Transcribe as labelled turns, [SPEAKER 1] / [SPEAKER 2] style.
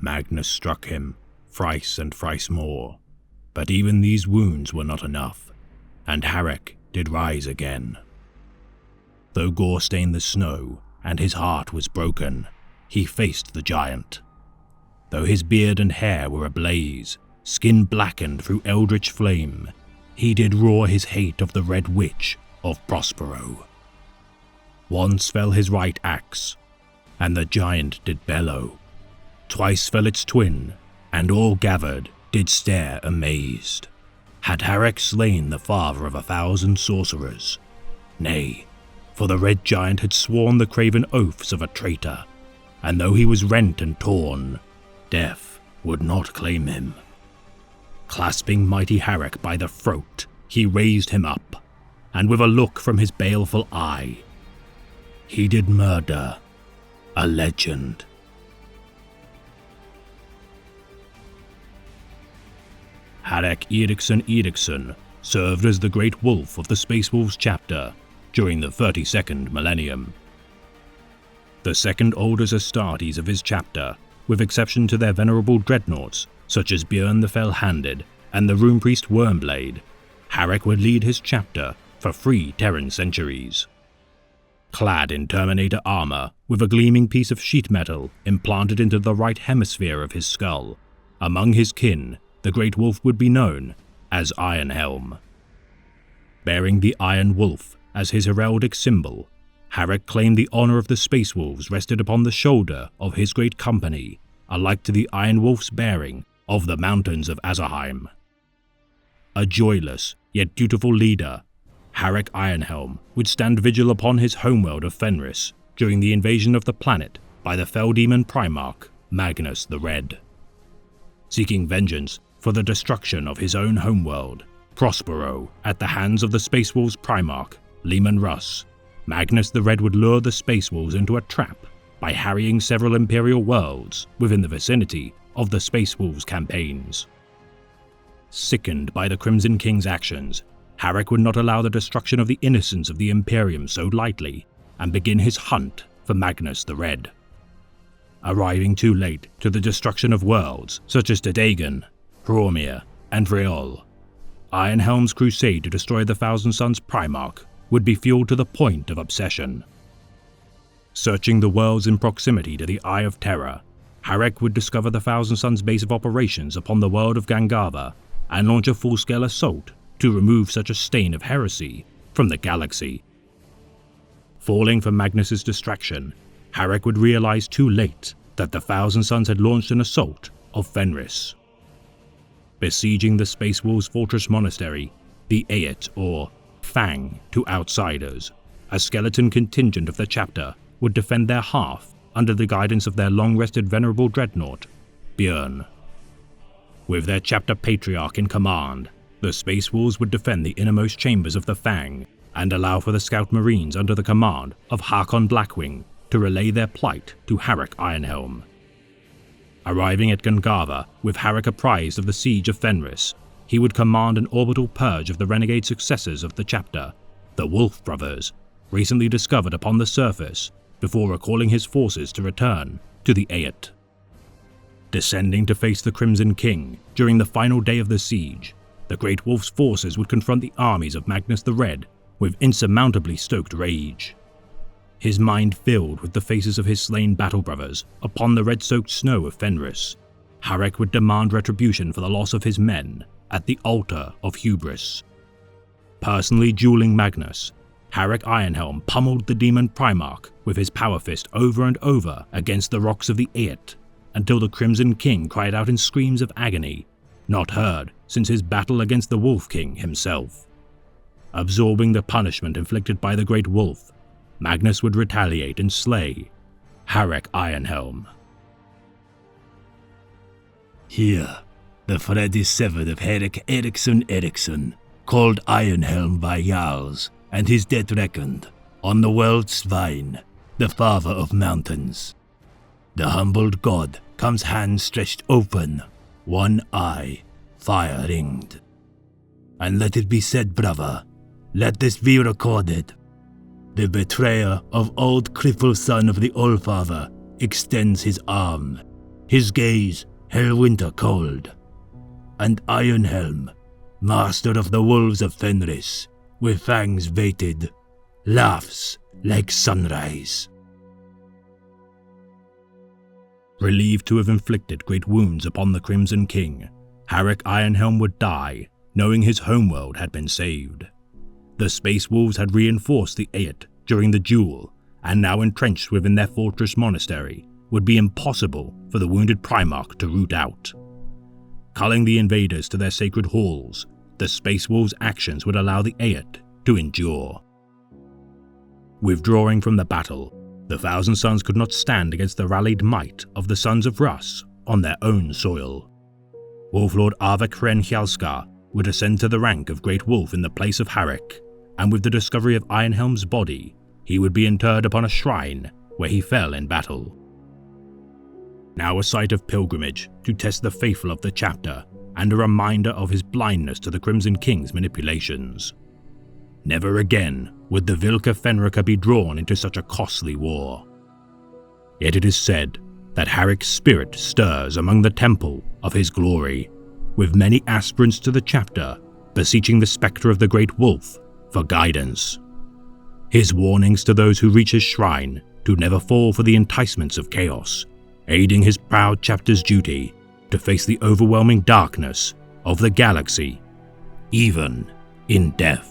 [SPEAKER 1] Magnus struck him, thrice and thrice more, but even these wounds were not enough, and Harek did rise again. Though gore stained the snow, and his heart was broken, he faced the giant. Though his beard and hair were ablaze, skin blackened through eldritch flame, he did roar his hate of the Red Witch of Prospero. Once fell his right axe, and the giant did bellow. Twice fell its twin, and all gathered did stare amazed. Had Harek slain the father of 1,000 sorcerers? Nay, for the red giant had sworn the craven oaths of a traitor, and though he was rent and torn, death would not claim him. Clasping mighty Harek by the throat, he raised him up, and with a look from his baleful eye, he did murder a legend. Harek Eriksson served as the Great Wolf of the Space Wolves chapter during the 32nd millennium. The second oldest Astartes of his chapter, with exception to their venerable dreadnoughts such as Björn the Fell-Handed and the Rune Priest Wormblade, Harek would lead his chapter for 3 Terran centuries. Clad in Terminator armor with a gleaming piece of sheet metal implanted into the right hemisphere of his skull, among his kin, the Great Wolf would be known as Ironhelm. Bearing the Iron Wolf as his heraldic symbol, Harek claimed the honor of the Space Wolves rested upon the shoulder of his great company, alike to the Iron Wolf's bearing of the mountains of Azerheim. A joyless yet dutiful leader, Harek Ironhelm would stand vigil upon his homeworld of Fenris during the invasion of the planet by the fell demon Primarch Magnus the Red. Seeking vengeance for the destruction of his own homeworld, Prospero, at the hands of the Space Wolves Primarch Leman Russ, Magnus the Red would lure the Space Wolves into a trap by harrying several Imperial worlds within the vicinity of the Space Wolves campaigns. Sickened by the Crimson King's actions, Harek would not allow the destruction of the innocents of the Imperium so lightly and begin his hunt for Magnus the Red. Arriving too late to the destruction of worlds such as Tadagon, Hromir, and Vreol, Ironhelm's crusade to destroy the Thousand Sons Primarch would be fueled to the point of obsession. Searching the worlds in proximity to the Eye of Terror, Harek would discover the Thousand Sons' base of operations upon the world of Gangava and launch a full-scale assault to remove such a stain of heresy from the galaxy. Falling for Magnus's distraction, Harek would realize too late that the Thousand Sons had launched an assault of Fenris. Besieging the Space Wolves' fortress monastery, the Ayet, or Fang to outsiders, a skeleton contingent of the chapter would defend their hearth under the guidance of their long-rested venerable dreadnought, Björn. With their chapter patriarch in command, the Space Wolves would defend the innermost chambers of the Fang and allow for the Scout Marines under the command of Hakon Blackwing to relay their plight to Harek Ironhelm. Arriving at Gangava with Harek apprised of the siege of Fenris, he would command an orbital purge of the renegade successors of the chapter, the Wolf Brothers, recently discovered upon the surface, before recalling his forces to return to the Ayet. Descending to face the Crimson King during the final day of the siege, the Great Wolf's forces would confront the armies of Magnus the Red with insurmountably stoked rage. His mind filled with the faces of his slain battle brothers upon the red-soaked snow of Fenris, Harek would demand retribution for the loss of his men at the altar of hubris. Personally dueling Magnus, Harek Ironhelm pummeled the demon Primarch with his power fist over and over against the rocks of the Ayet, until the Crimson King cried out in screams of agony, not heard since his battle against the Wolf King himself. Absorbing the punishment inflicted by the Great Wolf, Magnus would retaliate and slay Harek Ironhelm.
[SPEAKER 2] Here, the thread is severed of Harek Eriksson, called Ironhelm by Jarls, and his death reckoned, on the world Svein, the father of mountains. The humbled god comes hands stretched open, one eye fire-ringed. And let it be said, brother, let this be recorded. The betrayer of old crippled son of the Allfather extends his arm. his gaze Hellwinter cold. And Ironhelm, master of the wolves of Fenris, with fangs weighted, laughs like sunrise.
[SPEAKER 1] Relieved to have inflicted great wounds upon the Crimson King, Harik Ironhelm would die, knowing his homeworld had been saved. The Space Wolves had reinforced the Aet during the duel, and now entrenched within their fortress monastery, would be impossible for the wounded Primarch to root out. Culling the invaders to their sacred halls, the Space Wolves' actions would allow the Aet to endure. Withdrawing from the battle, the Thousand Sons could not stand against the rallied might of the Sons of Russ on their own soil. Wolflord Avek Hjalskar would ascend to the rank of Great Wolf in the place of Harik, and with the discovery of Ironhelm's body, he would be interred upon a shrine where he fell in battle. Now a site of pilgrimage to test the faithful of the chapter, and a reminder of his blindness to the Crimson King's manipulations. Never again would the Vilka Fenrika be drawn into such a costly war. Yet it is said that Harik's spirit stirs among the temple of his glory, with many aspirants to the chapter beseeching the spectre of the Great Wolf for guidance. His warnings to those who reach his shrine to never fall for the enticements of chaos, aiding his proud chapter's duty to face the overwhelming darkness of the galaxy, even in death.